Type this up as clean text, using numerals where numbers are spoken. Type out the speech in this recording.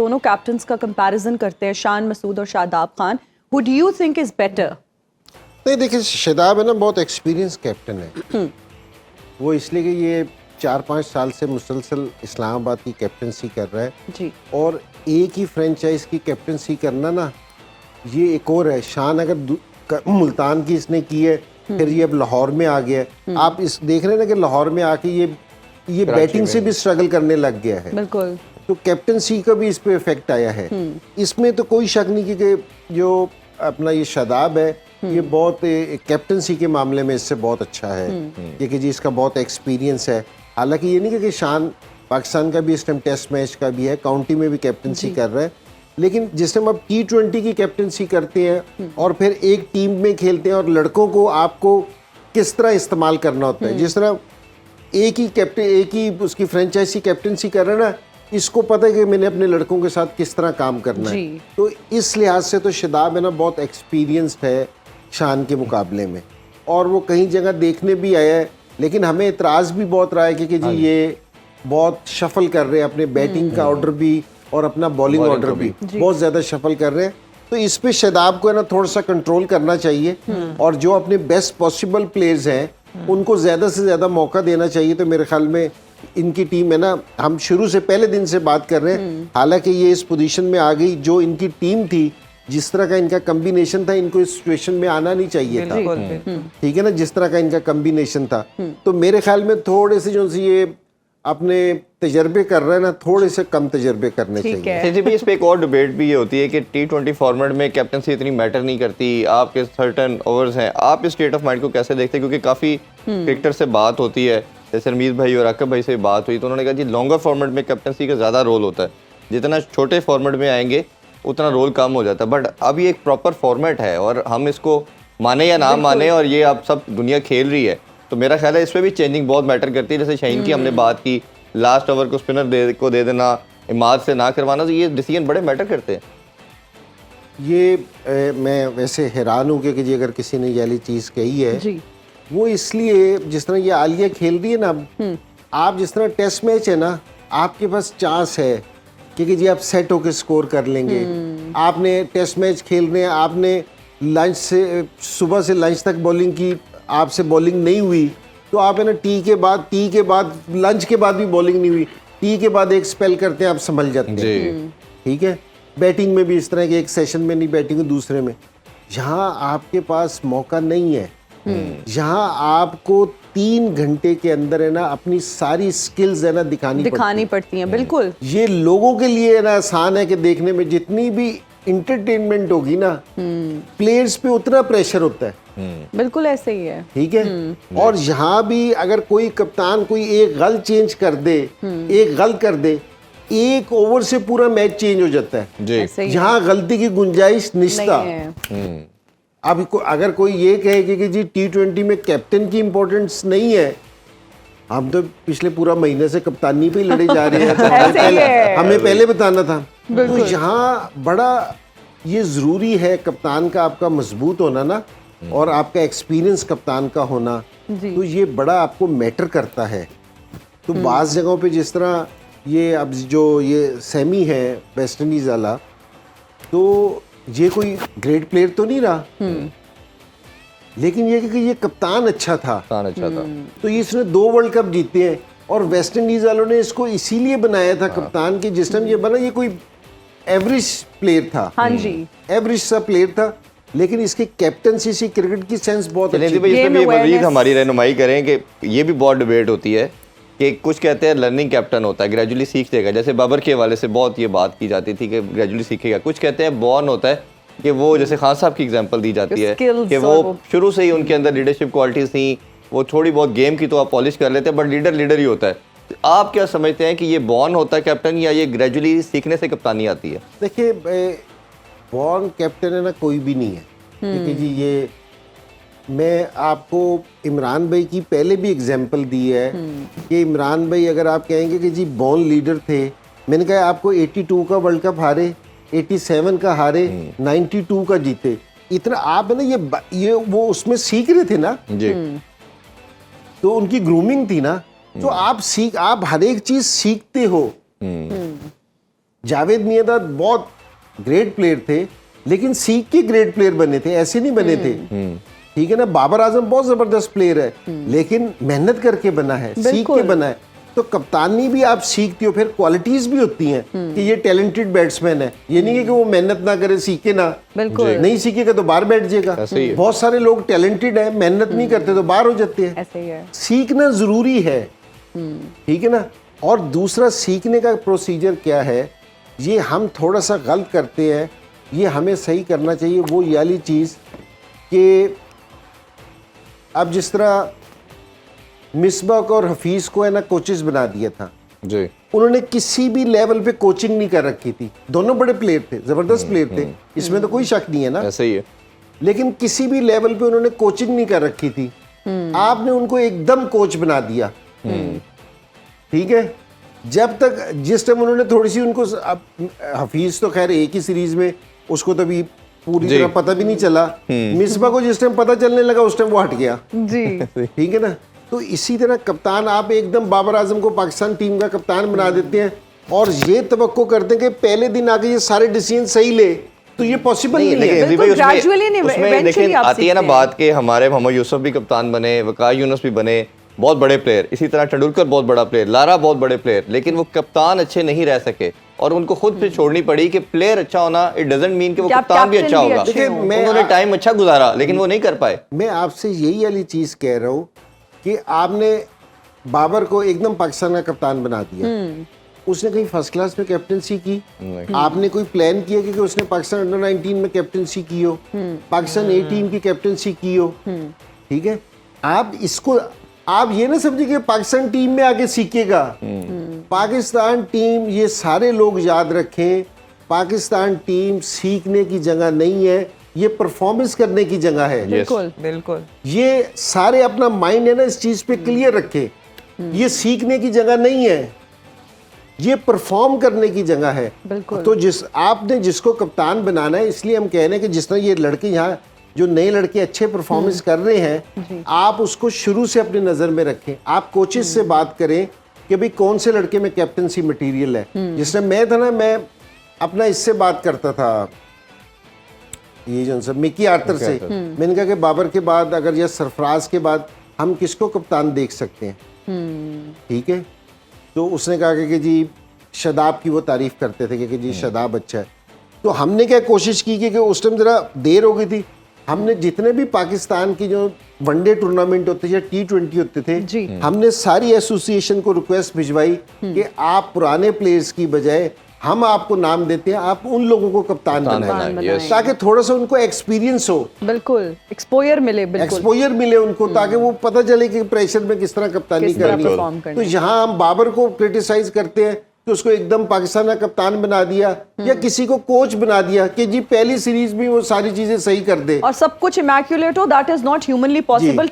दोनों कैप्टन्स का कंपैरिजन करते हैं, शान मसूद और Shadab Khan, who do you think is better? नहीं देखिए, शादाब है ना बहुत एक्सपीरियंस कैप्टन है। वो इसलिए कि ये 4-5 साल से मुसलसल इस्लामाबाद की कैप्टनसी कर रहा है जी। और एक ही फ्रेंचाइज की कैप्टनसी करना ना, ये एक और है। शान अगर मुल्तान की इसने की है, फिर ये अब लाहौर में आ गया है। आप इस देख रहे हैं ना कि लाहौर में आके ये बैटिंग से भी स्ट्रगल करने लग गया है। बिल्कुल। तो कैप्टनसी का भी इस पे इफेक्ट आया है। इसमें तो कोई शक नहीं कि जो अपना ये शादाब है, ये बहुत कैप्टनसी के मामले में इससे बहुत अच्छा है, क्योंकि जी इसका बहुत एक्सपीरियंस है। हालांकि ये नहीं कि शान पाकिस्तान का भी इस टाइम टेस्ट मैच का भी है, काउंटी में भी कैप्टनसी कर रहा है, लेकिन जिस टाइम आप T20 की कैप्टनसी करते हैं और फिर एक टीम में खेलते हैं और लड़कों को आपको किस तरह इस्तेमाल करना होता है, जिस तरह एक ही उसकी फ्रेंचाइजी कैप्टनसी कर रहा है ना, इसको पता है कि मैंने अपने लड़कों के साथ किस तरह काम करना है। तो इस लिहाज से तो शादाब है ना बहुत एक्सपीरियंस्ड है शान के मुकाबले में, और वो कहीं जगह देखने भी आया है। लेकिन हमें इतराज़ भी बहुत रहा है कि जी ये बहुत शफल कर रहे हैं अपने बैटिंग का ऑर्डर भी और अपना बॉलिंग ऑर्डर भी बहुत ज़्यादा शफल कर रहे हैं। तो इस पे शादाब को है ना थोड़ा सा कंट्रोल करना चाहिए, और जो अपने बेस्ट पॉसिबल प्लेयर्स हैं उनको ज़्यादा से ज़्यादा मौका देना चाहिए। तो मेरे ख्याल में इनकी टीम है ना, हम शुरू से पहले दिन से बात कर रहे हैं, हालांकि ये इस पोजीशन में आ गई, जो इनकी टीम थी, जिस तरह का इनका कम्बिनेशन था, इनको इस सिचुएशन में आना नहीं चाहिए था। ठीक है ना, जिस तरह का इनका कम्बिनेशन था। तो मेरे ख्याल में थोड़े से जो ये अपने तजर्बे कर रहे हैं ना, थोड़े से कम तजर्बे करने चाहिए। जी, इस पे एक और डिबेट भी ये होती है कि T20 फॉर्मेट में कैप्टनसी इतनी मैटर नहीं करती, आपके सर्टेन ओवर्स हैं। आप इस स्टेट ऑफ माइंड को कैसे देखते हैं? क्योंकि काफ़ी क्रिकेटर से बात होती है, जैसे रमीज भाई और आकिब भाई से बात हुई, तो उन्होंने कहा जी लॉन्गर फॉर्मेट में कैप्टनसी का ज़्यादा रोल होता है, जितना छोटे फॉर्मेट में आएंगे उतना रोल कम हो जाता है। बट अब ये एक प्रॉपर फॉर्मेट है और हम इसको माने या ना माने, और ये अब सब दुनिया खेल रही है, तो मेरा ख्याल है इसमें भी चेंजिंग बहुत मैटर करती है। जैसे शाहीन की हमने बात की, लास्ट ओवर को स्पिनर को दे देना, इमाद से ना करवाना, तो ये डिसीजन बड़े मैटर करते हैं। ये मैं वैसे हैरान हूँ कि जी अगर किसी ने ये वाली चीज़ कही है जी। वो इसलिए, जिस तरह ये आलिया खेल रही है ना, आप जिस तरह टेस्ट मैच है ना, आपके पास चांस है कि जी आप सेट होकर स्कोर कर लेंगे। आपने टेस्ट मैच खेल रहे हैं, आपने लंच से सुबह से लंच तक बॉलिंग की, आपसे बॉलिंग नहीं हुई, तो आप है ना टी के बाद लंच के बाद भी बॉलिंग नहीं हुई, टी के बाद एक स्पेल करते हैं, आप संभल जाते हैं। ठीक है, बैटिंग में भी इस तरह के एक सेशन में नहीं बैटिंग दूसरे में। यहाँ आपके पास मौका नहीं है, यहाँ आपको 3 घंटे के अंदर है ना अपनी सारी स्किल्स है ना दिखानी पड़ती हैं। बिल्कुल, ये लोगों के लिए है ना आसान है कि देखने में जितनी भी इंटरटेनमेंट होगी ना, प्लेयर्स पे उतना प्रेशर होता है। बिल्कुल ऐसे ही है। ठीक है, और यहाँ भी अगर कोई कप्तान कोई एक गल चेंज कर दे, एक गल कर दे, एक ओवर से पूरा मैच चेंज हो जाता है। यहाँ गलती की गुंजाइश निश्चित है। अब अगर कोई ये कहे कि जी T20 में कैप्टन की इंपॉर्टेंस नहीं है, हम तो पिछले पूरा महीने से कप्तानी पे ही लड़े जा रहे हैं, हमें पहले बताना था। तो यहाँ बड़ा ये ज़रूरी है कप्तान का आपका मजबूत होना ना, और आपका एक्सपीरियंस कप्तान का होना, तो ये बड़ा आपको मैटर करता है। तो बाज़ जगहों पे जिस तरह ये अब जो ये सेमी है वेस्ट इंडीज़ वाला, तो ये कोई ग्रेट प्लेयर तो नहीं रहा, लेकिन ये कि ये कप्तान अच्छा था। तो ये इसने 2 वर्ल्ड कप जीते हैं, और वेस्ट इंडीज वालों ने इसको इसीलिए बनाया था कप्तान की, जिस टाइम ये बना ये कोई एवरेज प्लेयर था। हाँ जी, एवरेज सा प्लेयर था, लेकिन इसकी कैप्टनसी से क्रिकेट की सेंस बहुत अच्छी थी। इसमें भी मजीद हमारी रहनुमाई करें कि ये भी बहुत डिबेट होती है कि कुछ कहते हैं लर्निंग कैप्टन होता है, ग्रेजुअली सीख देगा, जैसे बाबर के हवाले से बहुत ये बात की जाती थी कि ग्रेजुअली सीखेगा। कुछ कहते हैं बॉर्न होता है, कि वो जैसे खान साहब की एग्जांपल दी जाती है कि वो शुरू से ही उनके अंदर लीडरशिप क्वालिटीज थी, वो थोड़ी बहुत गेम की तो आप पॉलिश कर लेते हैं, बट लीडर ही होता है। आप क्या समझते हैं कि ये बॉर्न होता है कैप्टन, या ये ग्रेजुअली सीखने से कप्तानी आती है? देखिए, बॉर्न कैप्टन है ना कोई भी नहीं है। देखिए जी, ये मैं आपको इमरान भाई की पहले भी एग्जांपल दी है कि इमरान भाई अगर आप कहेंगे कि जी बॉर्न लीडर थे, मैंने कहा आपको 82 का वर्ल्ड कप हारे, 87 का हारे, 92 का जीते, इतना आप है ना ये वो उसमें सीख रहे थे ना जी। तो उनकी ग्रूमिंग थी ना, तो आप हर एक चीज सीखते हो। जावेद मियांदाद बहुत ग्रेट प्लेयर थे, लेकिन सीख के ग्रेट प्लेयर बने थे, ऐसे नहीं बने थे। ठीक है ना, बाबर आजम बहुत जबरदस्त प्लेयर है, लेकिन मेहनत करके बना है, सीख के बिल्कुल। बना है। तो कप्तानी भी आप सीखते हो, फिर क्वालिटीज भी होती हैं कि ये टैलेंटेड बैट्समैन है। ये नहीं है कि वो मेहनत ना करे, सीखे ना, बिल्कुल। नहीं सीखेगा तो बाहर बैठ जाएगा। ऐसे ही है। बहुत सारे लोग टैलेंटेड है, मेहनत नहीं करते तो बाहर हो जाते हैं। ऐसे ही है। सीखना जरूरी है, ठीक है ना। और दूसरा, सीखने का प्रोसीजर क्या है, ये हम थोड़ा सा गलत करते हैं, ये हमें सही करना चाहिए। वो ये वाली चीज़ कि अब जिस तरह मिसबाक और हफीज़ को है ना कोचेस बना दिया था, जी, उन्होंने किसी भी लेवल पे कोचिंग नहीं कर रखी थी। दोनों बड़े प्लेयर थे, ज़बरदस्त प्लेयर थे, इसमें तो कोई शक नहीं है ना, ऐसे ही है। लेकिन किसी भी लेवल पे उन्होंने कोचिंग नहीं कर रखी थी। आपने उनको एकदम कोच बना दिया, ठीक है। जब तक जिस टाइम उन्होंने थोड़ी सी उनको, अब हफीज तो खैर एक ही सीरीज में, उसको तो अभी पूरी जी। तरह पता भी नहीं चला। मिसबा को जिस टाइम पता चलने लगा उस टाइम वो हट गया, जी ठीक है ना। तो इसी तरह कप्तान, आप एकदम बाबर आजम को पाकिस्तान टीम का कप्तान बना देते हैं और ये तवक्को करते हैं कि पहले दिन आके ये सारे डिसीजन सही ले, तो ये पॉसिबल नहीं है। लेकिन बिल्कुल, भाई उसमें- gradually नहीं, उसमें eventually देखिए आप आती है ना सीखते बात के हमारे मोहम्मद यूसुफ भी कप्तान बने, वकार यूनुस भी बने, बहुत बड़े प्लेयर। इसी तरह तेंदुलकर बहुत बड़ा प्लेयर, लारा बहुत बड़े प्लेयर, लेकिन वो कप्तान अच्छे नहीं रह सके और उनको खुद पे छोड़नी पड़ी कि प्लेयर अच्छा होना इट डजंट मीन कि वो कि आप कप्तान भी कैप्टन अच्छा भी होगा। अच्छे हों। मैं- उन्होंने टाइम अच्छा गुजारा लेकिन वो नहीं कर पाए। मैं आपसे यही वाली चीज़ कह रहा हूँ कि आपने बाबर को एकदम पाकिस्तान का कप्तान बना दिया, उसने कहीं फर्स्ट क्लास में कैप्टनसी की, आपने कोई प्लान किया कि उसने पाकिस्तान अंडर 19 में कैप्टनसी की हो, पाकिस्तान ए टीम की कैप्टनसी की हो, ठीक है। आप इसको, आप ये ना समझिए कि पाकिस्तान टीम में आके सीखेगा। पाकिस्तान टीम, ये सारे लोग याद रखें, पाकिस्तान टीम सीखने की जगह नहीं है, ये परफॉर्मेंस करने की जगह है। बिल्कुल बिल्कुल ये सारे अपना माइंड है ना इस चीज पे क्लियर रखे, ये सीखने की जगह नहीं है, ये परफॉर्म करने की जगह है। बिल्कुल। तो आपने जिसको कप्तान बनाना है, इसलिए हम कह रहे हैं कि जिस तरह ये लड़के यहाँ जो नए लड़के अच्छे परफॉर्मेंस कर रहे हैं, आप उसको शुरू से अपनी नज़र में रखें। आप कोचेस से बात करें कि भाई कौन से लड़के में कैप्टनसी मटेरियल है। जिस टाइम मैं था ना, मैं अपना इससे बात करता था, ये जो सब मिकी आर्थर से, मैंने कहा कि बाबर के बाद अगर या सरफराज के बाद हम किसको कप्तान देख सकते हैं, ठीक है। तो उसने कहा कि जी शादाब की वो तारीफ करते थे कि जी शादाब अच्छा है। तो हमने क्या कोशिश की कि उस टाइम ज़रा देर हो गई थी, हमने जितने भी पाकिस्तान की जो वनडे टूर्नामेंट होते थे या T20 होते थे, जी। हमने सारी एसोसिएशन को रिक्वेस्ट भिजवाई कि आप पुराने प्लेयर्स की बजाय हम आपको नाम देते हैं, आप उन लोगों को कप्तान बनाएं, बनाएं। ताकि थोड़ा सा उनको एक्सपीरियंस हो, बिल्कुल एक्सपोजर मिले। बिल्कुल एक्सपोजर मिले उनको, ताकि वो पता चले कि प्रेशर में किस तरह कप्तानी किस तरह करनी परफॉर्म है। करना तो है। यहाँ हम बाबर को क्रिटिसाइज करते हैं कि उसको एकदम पाकिस्तान का कप्तान बना दिया, या किसी को कोच बना दिया कि जी पहली सीरीज में वो सारी चीजें सही कर दे। और सब कुछ इमैक्युलेट हो, that is not humanly possible.